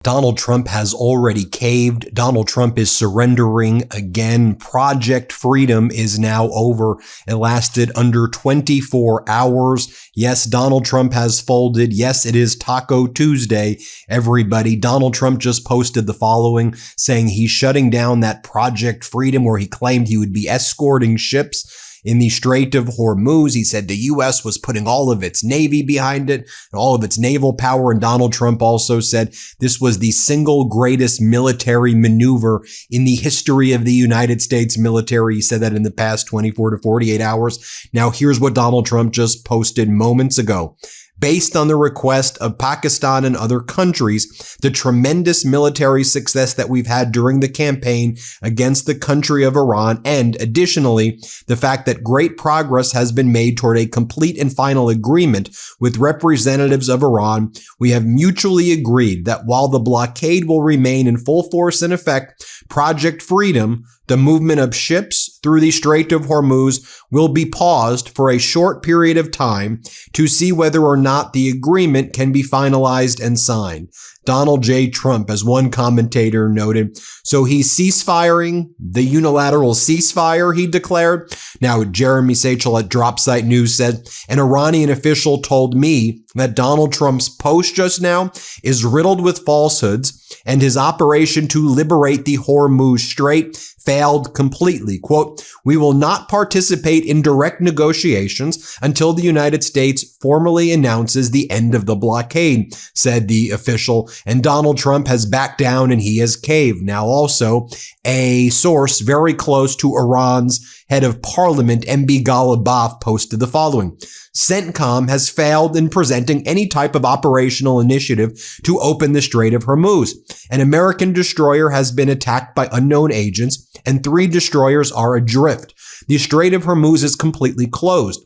Donald Trump has already caved. Donald Trump is surrendering again. Project Freedom is now over. It lasted under 24 hours. Yes, Donald Trump has folded. Yes, it is Taco Tuesday, everybody. Donald Trump just posted the following, saying he's shutting down that Project Freedom where he claimed he would be escorting ships in the Strait of Hormuz. He said the U.S. was putting all of its Navy behind it, all of its naval power. And Donald Trump also said this was the single greatest military maneuver in the history of the United States military. He said that in the past 24 to 48 hours. Now, here's what Donald Trump just posted moments ago. Based on the request of Pakistan and other countries, the tremendous military success that we've had during the campaign against the country of Iran, and additionally, the fact that great progress has been made toward a complete and final agreement with representatives of Iran, we have mutually agreed that while the blockade will remain in full force and effect, Project Freedom, the movement of ships through the Strait of Hormuz, will be paused for a short period of time to see whether or not the agreement can be finalized and signed. Donald J. Trump, as one commentator noted. So he's ceasefiring, the unilateral ceasefire, he declared. Now, Jeremy Sachel at Dropsite News said, an Iranian official told me that Donald Trump's post just now is riddled with falsehoods and his operation to liberate the Hormuz Strait failed completely. Quote, we will not participate in direct negotiations until the United States formally announces the end of the blockade, said the official. And Donald Trump has backed down and he has caved. Now also, a source very close to Iran's head of parliament, MB Ghalibaf, posted the following. CENTCOM has failed in presenting any type of operational initiative to open the Strait of Hormuz. An American destroyer has been attacked by unknown agents, and 3 destroyers are adrift. The Strait of Hormuz is completely closed,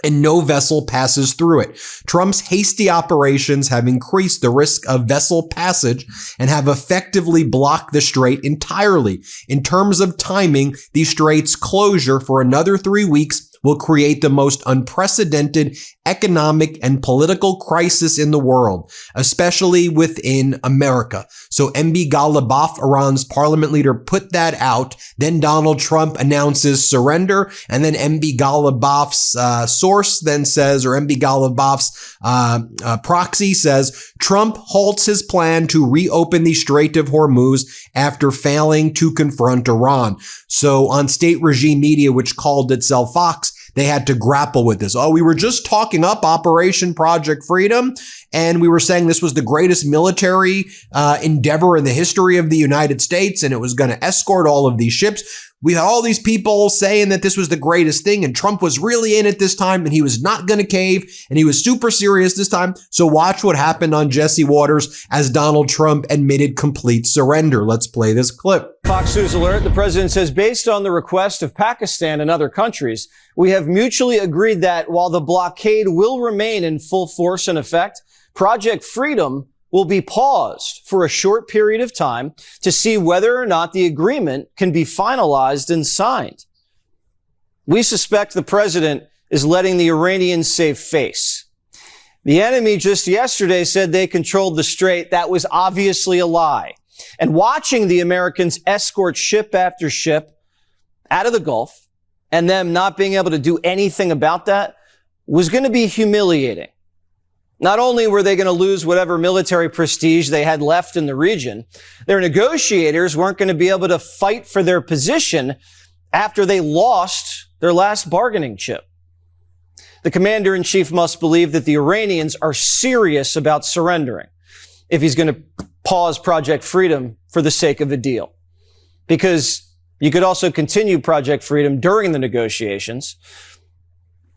and no vessel passes through it. Trump's hasty operations have increased the risk of vessel passage and have effectively blocked the strait entirely. In terms of timing, the strait's closure for another 3 weeks will create the most unprecedented economic and political crisis in the world, especially within America. So MB Ghalibaf, Iran's parliament leader, put that out. Then Donald Trump announces surrender. And then MB Ghalibaf's source then says, or MB Ghalibaf's proxy says, Trump halts his plan to reopen the Strait of Hormuz after failing to confront Iran. So on state regime media, which called itself Fox, they had to grapple with this. Oh, we were just talking up Operation Project Freedom, and we were saying this was the greatest military endeavor in the history of the United States, and it was going to escort all of these ships. We had all these people saying that this was the greatest thing, and Trump was really in it this time, and he was not going to cave, and he was super serious this time. So watch what happened on Jesse Waters as Donald Trump admitted complete surrender. Let's play this clip. Fox News alert. The president says, based on the request of Pakistan and other countries, we have mutually agreed that while the blockade will remain in full force and effect, Project Freedom will be paused for a short period of time to see whether or not the agreement can be finalized and signed. We suspect the president is letting the Iranians save face. The enemy just yesterday said they controlled the strait. That was obviously a lie. And watching the Americans escort ship after ship out of the Gulf and them not being able to do anything about that was going to be humiliating. Not only were they going to lose whatever military prestige they had left in the region, their negotiators weren't going to be able to fight for their position after they lost their last bargaining chip. The commander-in-chief must believe that the Iranians are serious about surrendering if he's going to pause Project Freedom for the sake of a deal. Because you could also continue Project Freedom during the negotiations.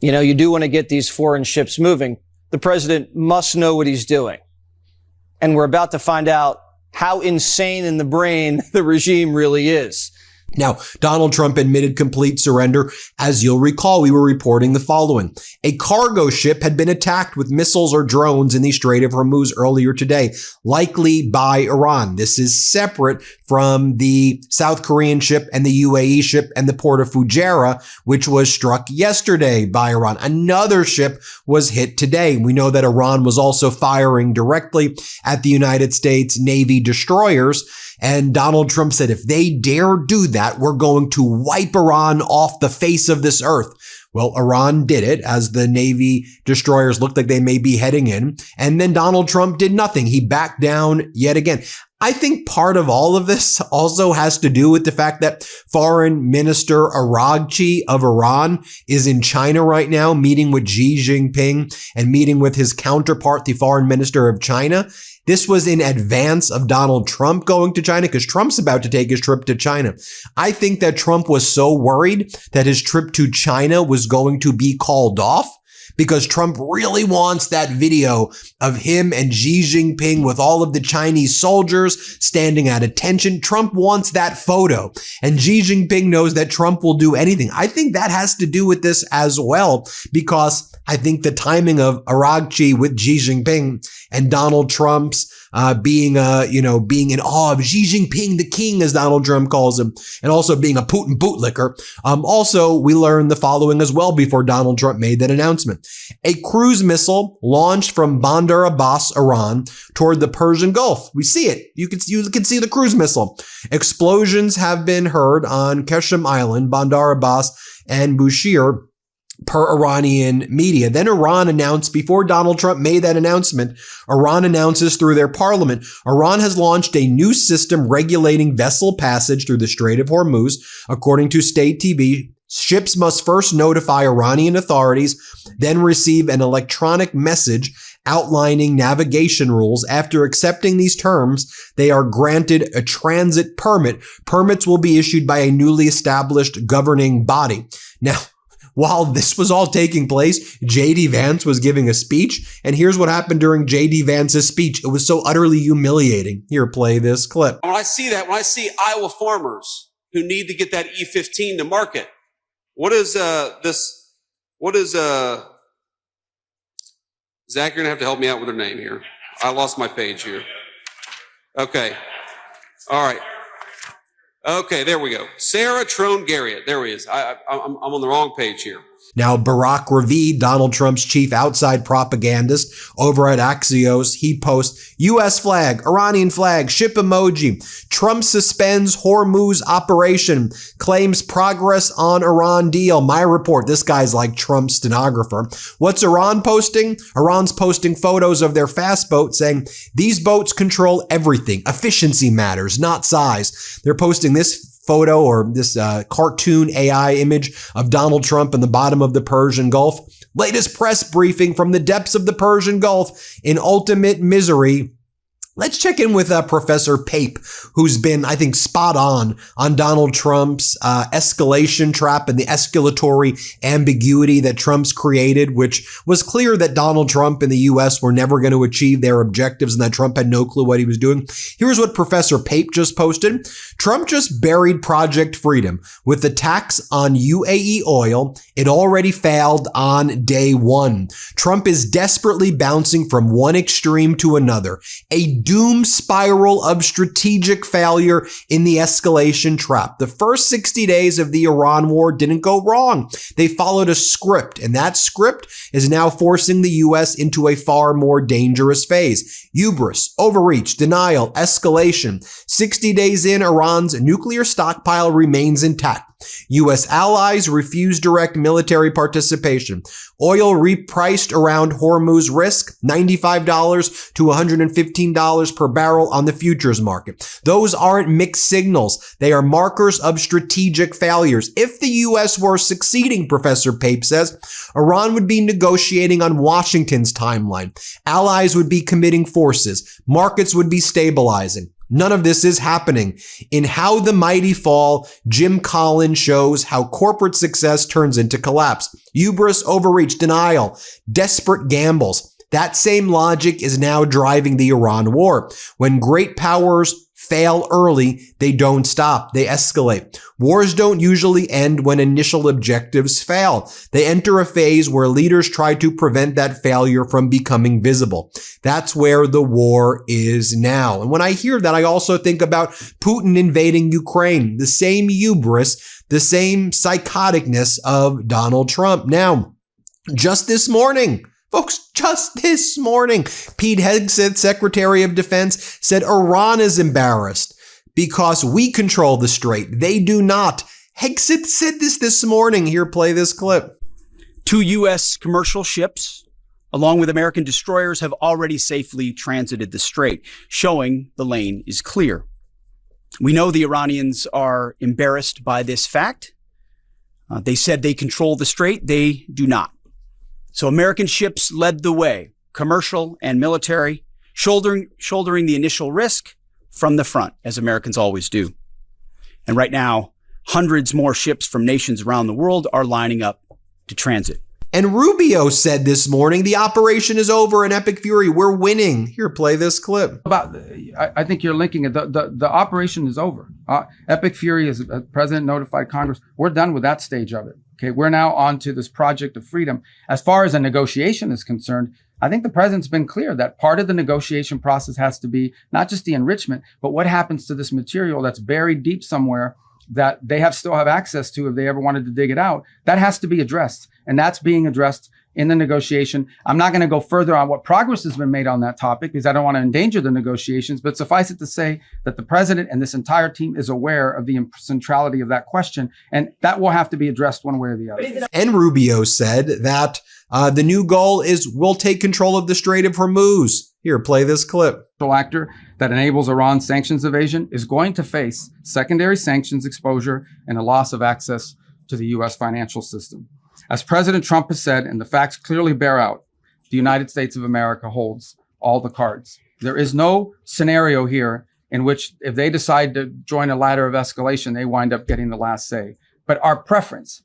You know, you do want to get these foreign ships moving. The president must know what he's doing. And we're about to find out how insane in the brain the regime really is. Now, Donald Trump admitted complete surrender. As you'll recall, we were reporting the following. A cargo ship had been attacked with missiles or drones in the Strait of Hormuz earlier today, likely by Iran. This is separate from the South Korean ship and the UAE ship and the port of Fujairah, which was struck yesterday by Iran. Another ship was hit today. We know that Iran was also firing directly at the United States Navy destroyers. And Donald Trump said, if they dare do that, we're going to wipe Iran off the face of this earth. Well, Iran did it as the Navy destroyers looked like they may be heading in. And then Donald Trump did nothing. He backed down yet again. I think part of all of this also has to do with the fact that Foreign Minister Araghchi of Iran is in China right now, meeting with Xi Jinping and meeting with his counterpart, the Foreign Minister of China. This was in advance of Donald Trump going to China because Trump's about to take his trip to China. I think that Trump was so worried that his trip to China was going to be called off because Trump really wants that video of him and Xi Jinping with all of the Chinese soldiers standing at attention. Trump wants that photo, and Xi Jinping knows that Trump will do anything. I think that has to do with this as well, because I think the timing of Araghchi with Xi Jinping and Donald Trump's being in awe of Xi Jinping, the king, as Donald Trump calls him, and also being a Putin bootlicker. Also, we learned the following as well before Donald Trump made that announcement. A cruise missile launched from Bandar Abbas, Iran, toward the Persian Gulf. We see it. You can see the cruise missile. Explosions have been heard on Qasem Island, Bandar Abbas, and Bushehr, per Iranian media. Then Iran announced, before Donald Trump made that announcement, Iran announces through their parliament, Iran has launched a new system regulating vessel passage through the Strait of Hormuz. According to state TV, ships must first notify Iranian authorities, then receive an electronic message outlining navigation rules. After accepting these terms, they are granted a transit permit. Permits will be issued by a newly established governing body. Now, while this was all taking place, J.D. Vance was giving a speech, and here's what happened during J.D. Vance's speech. It was so utterly humiliating. Here, play this clip. When I see Iowa farmers who need to get that E15 to market, Zach, you're gonna have to help me out with her name here. I lost my page here. Okay. All right. Okay, there we go. Sarah Trone Garriott. There he is. I'm on the wrong page here. Now, Barack Ravid, Donald Trump's chief outside propagandist over at Axios, he posts U.S. flag, Iranian flag, ship emoji. Trump suspends Hormuz operation, claims progress on Iran deal. My report. This guy's like Trump's stenographer. What's Iran posting? Iran's posting photos of their fast boat saying, these boats control everything. Efficiency matters, not size. They're posting this photo or this cartoon AI image of Donald Trump in the bottom of the Persian Gulf. Latest press briefing from the depths of the Persian Gulf in ultimate misery. Let's check in with Professor Pape, who's been, I think, spot on Donald Trump's escalation trap and the escalatory ambiguity that Trump's created, which was clear that Donald Trump and the U.S. were never going to achieve their objectives and that Trump had no clue what he was doing. Here's what Professor Pape just posted. Trump just buried Project Freedom with the tax on UAE oil. It already failed on day one. Trump is desperately bouncing from one extreme to another. A doom spiral of strategic failure in the escalation trap. The first 60 days of the Iran war didn't go wrong. They followed a script, and that script is now forcing the U.S. into a far more dangerous phase. Hubris, overreach, denial, escalation. 60 days in, Iran's nuclear stockpile remains intact. U.S. allies refuse direct military participation. Oil repriced around Hormuz risk, $95 to $115 per barrel on the futures market. Those aren't mixed signals. They are markers of strategic failures. If the U.S. were succeeding, Professor Pape says, Iran would be negotiating on Washington's timeline. Allies would be committing forces. Markets would be stabilizing. None of this is happening. In How the Mighty Fall, Jim Collins shows how corporate success turns into collapse. Hubris, overreach, denial, desperate gambles. That same logic is now driving the Iran war. When great powers fail early, they don't stop. They escalate. Wars don't usually end when initial objectives fail. They enter a phase where leaders try to prevent that failure from becoming visible. That's where the war is now. And when I hear that, I also think about Putin invading Ukraine, the same hubris, the same psychoticness of Donald Trump. Now, just this morning, folks, just this morning, Pete Hegseth, Secretary of Defense, said Iran is embarrassed because we control the Strait. They do not. Hegseth said this morning. Here, play this clip. 2 U.S. commercial ships, along with American destroyers, have already safely transited the Strait, showing the lane is clear. We know the Iranians are embarrassed by this fact. They said they control the Strait. They do not. So American ships led the way, commercial and military, shouldering the initial risk from the front, as Americans always do. And right now, hundreds more ships from nations around the world are lining up to transit. And Rubio said this morning, the operation is over in Epic Fury. We're winning. Here, play this clip. I think you're linking it. The operation is over. Epic Fury, as the president notified Congress, we're done with that stage of it. Okay, we're now on to this project of freedom. As far as a negotiation is concerned, I think the president's been clear that part of the negotiation process has to be not just the enrichment, but what happens to this material that's buried deep somewhere that they still have access to if they ever wanted to dig it out. That has to be addressed. And that's being addressed in the negotiation. I'm not going to go further on what progress has been made on that topic because I don't want to endanger the negotiations, but suffice it to say that the president and this entire team is aware of the centrality of that question, and that will have to be addressed one way or the other. And Rubio said that the new goal is we'll take control of the Strait of Hormuz. Here, play this clip. Actor that enables Iran's sanctions evasion is going to face secondary sanctions exposure and a loss of access to the U.S. financial system. As President Trump has said, and the facts clearly bear out, the United States of America holds all the cards. There is no scenario here in which if they decide to join a ladder of escalation, they wind up getting the last say. But our preference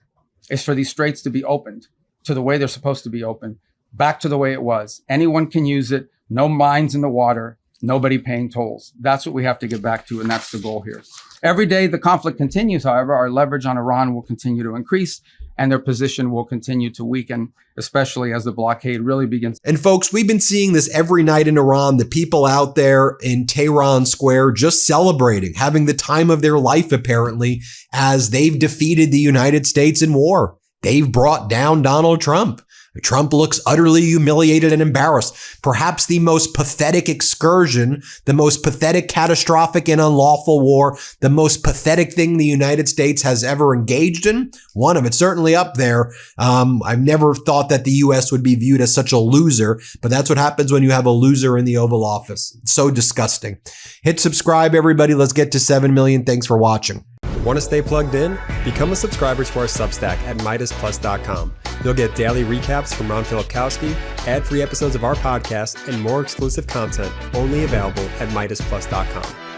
is for these straits to be opened to the way they're supposed to be open, back to the way it was. Anyone can use it. No mines in the water, nobody paying tolls. That's what we have to get back to, and that's the goal here. Every day the conflict continues, however, our leverage on Iran will continue to increase, and their position will continue to weaken, especially as the blockade really begins. And folks, we've been seeing this every night in Iran, the people out there in Tehran Square just celebrating, having the time of their life, apparently, as they've defeated the United States in war. They've brought down Donald Trump. Trump looks utterly humiliated and embarrassed. Perhaps the most pathetic excursion, the most pathetic, catastrophic, and unlawful war, the most pathetic thing the United States has ever engaged in. One of it, certainly up there. I've never thought that the U.S. would be viewed as such a loser, but that's what happens when you have a loser in the Oval Office. It's so disgusting. Hit subscribe, everybody. Let's get to 7 million. Thanks for watching. Want to stay plugged in? Become a subscriber to our Substack at MeidasPlus.com. You'll get daily recaps from Ron Filipkowski, ad-free episodes of our podcast, and more exclusive content only available at MeidasPlus.com.